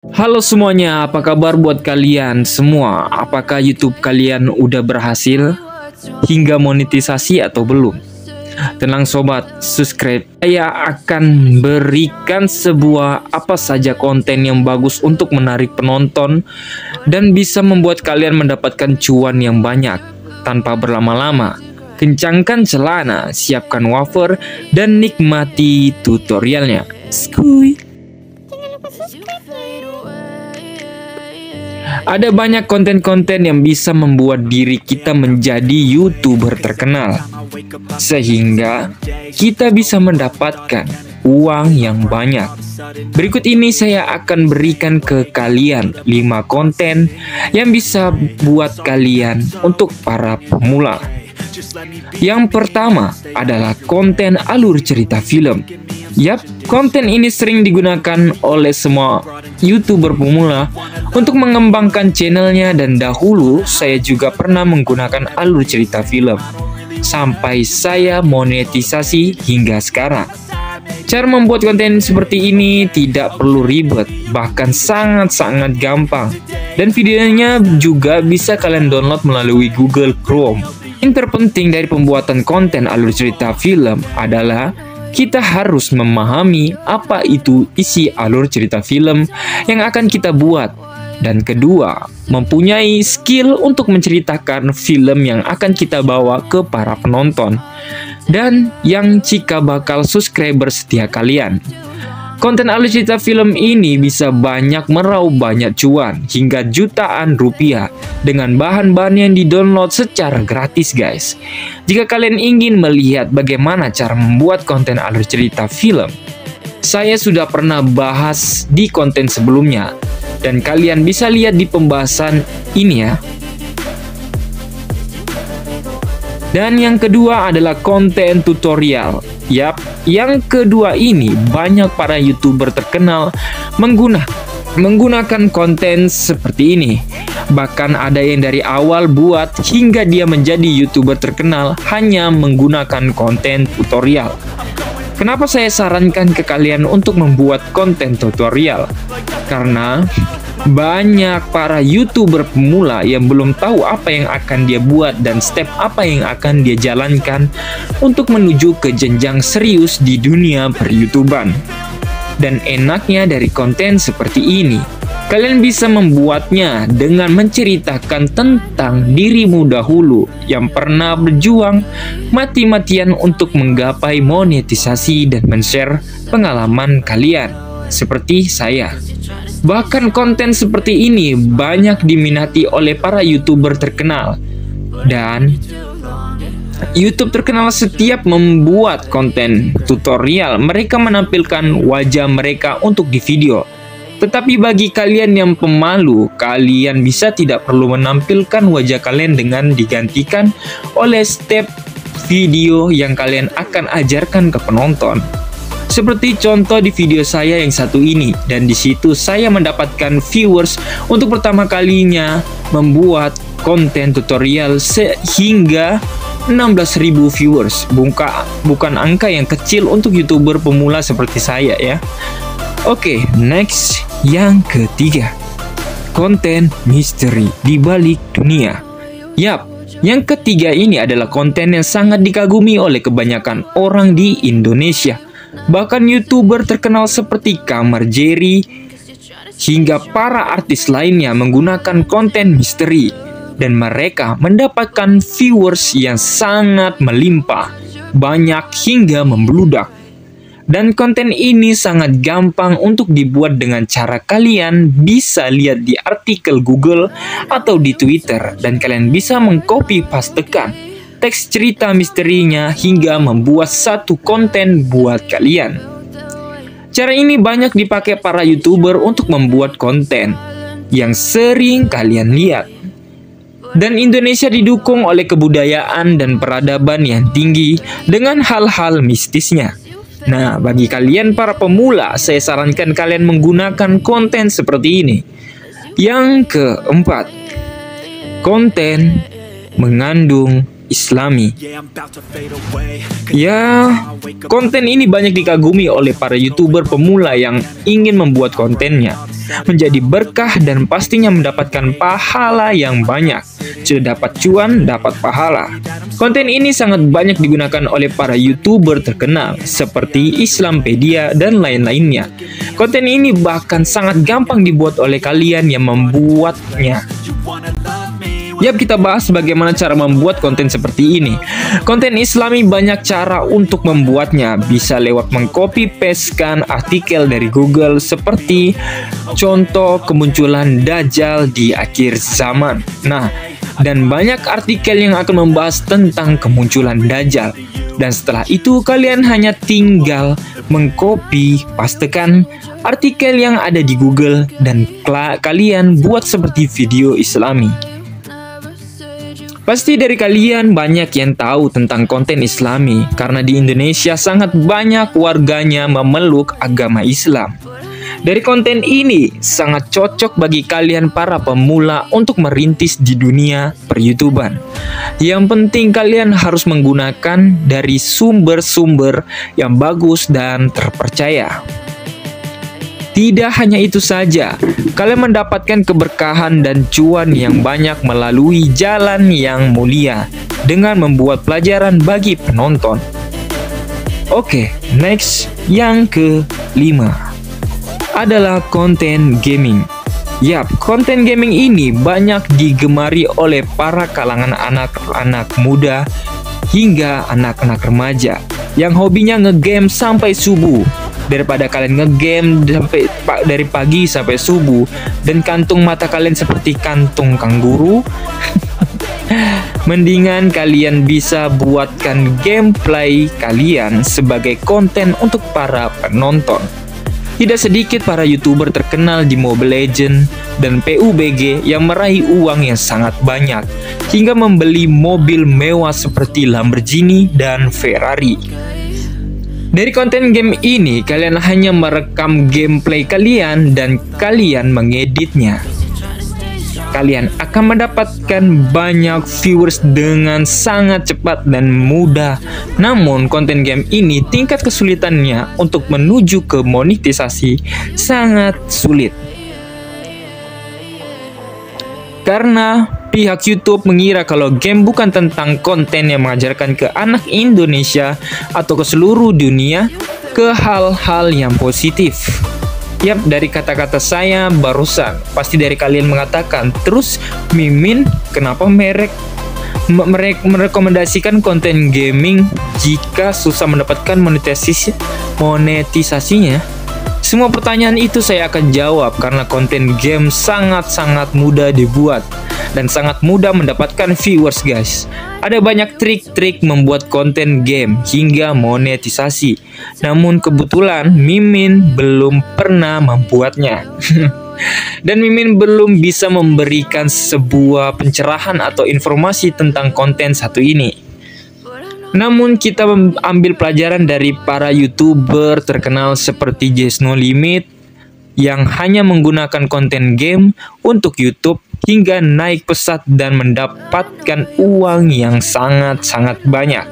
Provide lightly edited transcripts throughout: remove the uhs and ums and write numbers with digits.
Halo semuanya, apa kabar buat kalian semua? Apakah YouTube kalian udah berhasil hingga monetisasi atau belum? Tenang sobat, subscribe. Saya akan berikan sebuah apa saja konten yang bagus untuk menarik penonton dan bisa membuat kalian mendapatkan cuan yang banyak tanpa berlama-lama. Kencangkan celana, siapkan wafer, dan nikmati tutorialnya. Skuy. Ada banyak konten-konten yang bisa membuat diri kita menjadi YouTuber terkenal, sehingga kita bisa mendapatkan uang yang banyak. Berikut ini saya akan berikan ke kalian 5 konten yang bisa buat kalian untuk para pemula. Yang pertama adalah konten alur cerita film. Yap, konten ini sering digunakan oleh semua YouTuber pemula untuk mengembangkan channelnya, dan dahulu saya juga pernah menggunakan alur cerita film sampai saya monetisasi hingga sekarang. Cara membuat konten seperti ini tidak perlu ribet, bahkan sangat-sangat gampang, dan videonya juga bisa kalian download melalui Google Chrome. Yang terpenting dari pembuatan konten alur cerita film adalah kita harus memahami apa itu isi alur cerita film yang akan kita buat. Dan kedua, mempunyai skill untuk menceritakan film yang akan kita bawa ke para penonton. Dan yang jika bakal subscriber setia kalian. Konten alur cerita film ini bisa meraup banyak cuan hingga jutaan rupiah dengan bahan-bahan yang di-download secara gratis guys. Jika kalian ingin melihat bagaimana cara membuat konten alur cerita film, saya sudah pernah bahas di konten sebelumnya dan kalian bisa lihat di pembahasan ini ya. Dan yang kedua adalah konten tutorial. Yap, yang kedua ini banyak para YouTuber terkenal menggunakan konten seperti ini. Bahkan ada yang dari awal buat hingga dia menjadi YouTuber terkenal hanya menggunakan konten tutorial. Kenapa saya sarankan ke kalian untuk membuat konten tutorial? Karena banyak para YouTuber pemula yang belum tahu apa yang akan dia buat dan step apa yang akan dia jalankan untuk menuju ke jenjang serius di dunia per-YouTuban. Dan enaknya dari konten seperti ini, kalian bisa membuatnya dengan menceritakan tentang dirimu dahulu yang pernah berjuang mati-matian untuk menggapai monetisasi dan men-share pengalaman kalian, seperti saya. Bahkan konten seperti ini banyak diminati oleh para YouTuber terkenal. Dan YouTube terkenal setiap membuat konten tutorial, mereka menampilkan wajah mereka untuk di video. Tetapi bagi kalian yang pemalu, kalian bisa tidak perlu menampilkan wajah kalian dengan digantikan oleh step video yang kalian akan ajarkan ke penonton. Seperti contoh di video saya yang satu ini, dan di situ saya mendapatkan viewers untuk pertama kalinya membuat konten tutorial sehingga 16.000 viewers. Bukan angka yang kecil untuk YouTuber pemula seperti saya ya. Oke, next yang ketiga. Konten misteri di balik dunia. Yap, yang ketiga ini adalah konten yang sangat dikagumi oleh kebanyakan orang di Indonesia. Bahkan YouTuber terkenal seperti Kamar Jerry hingga para artis lainnya menggunakan konten misteri, dan mereka mendapatkan viewers yang sangat melimpah, banyak hingga membludak. Dan konten ini sangat gampang untuk dibuat dengan cara kalian bisa lihat di artikel Google atau di Twitter, dan kalian bisa mengcopy pastekan teks cerita misterinya hingga membuat satu konten buat kalian. Cara ini banyak dipakai para YouTuber untuk membuat konten yang sering kalian lihat. Dan Indonesia didukung oleh kebudayaan dan peradaban yang tinggi dengan hal-hal mistisnya. Nah, bagi kalian para pemula, saya sarankan kalian menggunakan konten seperti ini. Yang keempat, konten mengandung Islami. Ya, konten ini banyak dikagumi oleh para YouTuber pemula yang ingin membuat kontennya menjadi berkah dan pastinya mendapatkan pahala yang banyak. Sudah dapat cuan, dapat pahala. Konten ini sangat banyak digunakan oleh para YouTuber terkenal seperti Islampedia dan lain-lainnya. Konten ini bahkan sangat gampang dibuat oleh kalian yang membuatnya. Yap, kita bahas bagaimana cara membuat konten seperti ini. Konten Islami banyak cara untuk membuatnya. Bisa lewat mengcopy pastekan artikel dari Google seperti contoh kemunculan Dajjal di akhir zaman. Nah, dan banyak artikel yang akan membahas tentang kemunculan Dajjal. Dan setelah itu kalian hanya tinggal mengcopy pastekan artikel yang ada di Google dan kalian buat seperti video Islami. Pasti dari kalian banyak yang tahu tentang konten Islami karena di Indonesia sangat banyak warganya memeluk agama Islam. Dari konten ini sangat cocok bagi kalian para pemula untuk merintis di dunia per-YouTuber. Yang penting kalian harus menggunakan dari sumber-sumber yang bagus dan terpercaya. Tidak hanya itu saja, kalian mendapatkan keberkahan dan cuan yang banyak melalui jalan yang mulia dengan membuat pelajaran bagi penonton. Oke, next, yang kelima adalah konten gaming. Yap, konten gaming ini banyak digemari oleh para kalangan anak-anak muda hingga anak-anak remaja yang hobinya ngegame sampai subuh. Daripada kalian ngegame dari pagi sampai subuh dan kantung mata kalian seperti kantung kanguru, mendingan kalian bisa buatkan gameplay kalian sebagai konten untuk para penonton. Tidak sedikit para YouTuber terkenal di Mobile Legends dan PUBG yang meraih uang yang sangat banyak hingga membeli mobil mewah seperti Lamborghini dan Ferrari. Dari konten game ini, kalian hanya merekam gameplay kalian dan kalian mengeditnya. Kalian akan mendapatkan banyak viewers dengan sangat cepat dan mudah. Namun, konten game ini tingkat kesulitannya untuk menuju ke monetisasi sangat sulit. Karena pihak YouTube mengira kalau game bukan tentang konten yang mengajarkan ke anak Indonesia atau ke seluruh dunia ke hal-hal yang positif. Yap, dari kata-kata saya barusan, pasti dari kalian mengatakan, terus Mimin kenapa merekomendasikan konten gaming jika susah mendapatkan monetisasinya? Semua pertanyaan itu saya akan jawab karena konten game sangat-sangat mudah dibuat dan sangat mudah mendapatkan viewers, guys. Ada banyak trik-trik membuat konten game hingga monetisasi. Namun kebetulan Mimin belum pernah membuatnya. Dan Mimin belum bisa memberikan sebuah pencerahan atau informasi tentang konten satu ini. Namun kita ambil pelajaran dari para YouTuber terkenal seperti Just No Limit yang hanya menggunakan konten game untuk YouTube hingga naik pesat dan mendapatkan uang yang sangat-sangat banyak.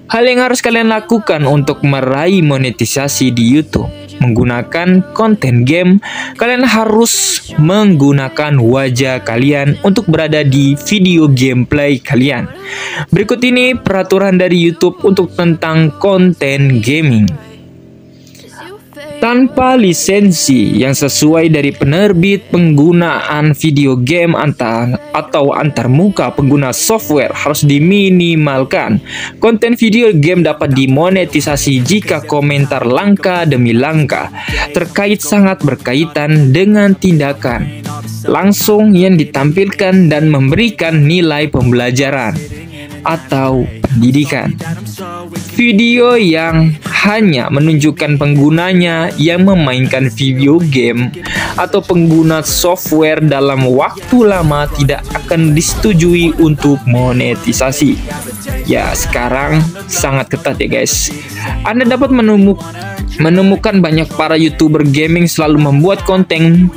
Hal yang harus kalian lakukan untuk meraih monetisasi di YouTube menggunakan konten game, kalian harus menggunakan wajah kalian untuk berada di video gameplay kalian. Berikut ini peraturan dari YouTube untuk tentang konten gaming. Tanpa lisensi yang sesuai dari penerbit, penggunaan video game antar muka pengguna software harus diminimalkan. Konten video game dapat dimonetisasi jika komentar langka demi langka terkait sangat berkaitan dengan tindakan langsung yang ditampilkan dan memberikan nilai pembelajaran atau pendidikan. Video yang hanya menunjukkan penggunanya yang memainkan video game atau pengguna software dalam waktu lama tidak akan disetujui untuk monetisasi. Ya, sekarang sangat ketat ya guys. Anda dapat menemukan banyak para YouTuber gaming selalu membuat konten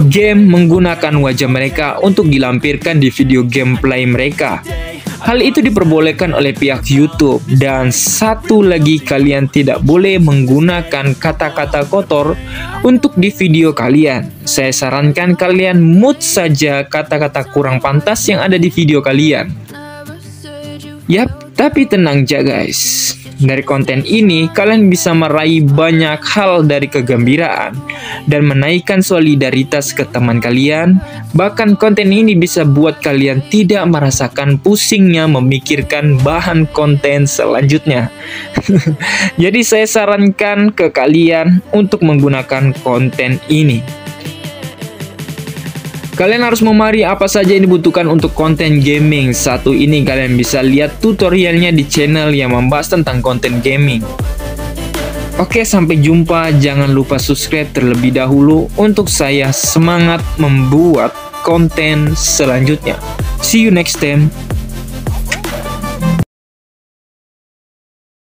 game menggunakan wajah mereka untuk dilampirkan di video gameplay mereka. Hal itu diperbolehkan oleh pihak YouTube. Dan satu lagi, kalian tidak boleh menggunakan kata-kata kotor untuk di video kalian. Saya sarankan kalian mute saja kata-kata kurang pantas yang ada di video kalian. Yap, tapi tenang aja guys. Dari konten ini, kalian bisa meraih banyak hal dari kegembiraan dan menaikkan solidaritas ke teman kalian. Bahkan konten ini bisa buat kalian tidak merasakan pusingnya memikirkan bahan konten selanjutnya. Jadi saya sarankan ke kalian untuk menggunakan konten ini. Kalian harus memahami apa saja yang dibutuhkan untuk konten gaming. Satu ini kalian bisa lihat tutorialnya di channel yang membahas tentang konten gaming. Oke, sampai jumpa. Jangan lupa subscribe terlebih dahulu untuk saya semangat membuat konten selanjutnya. See you next time.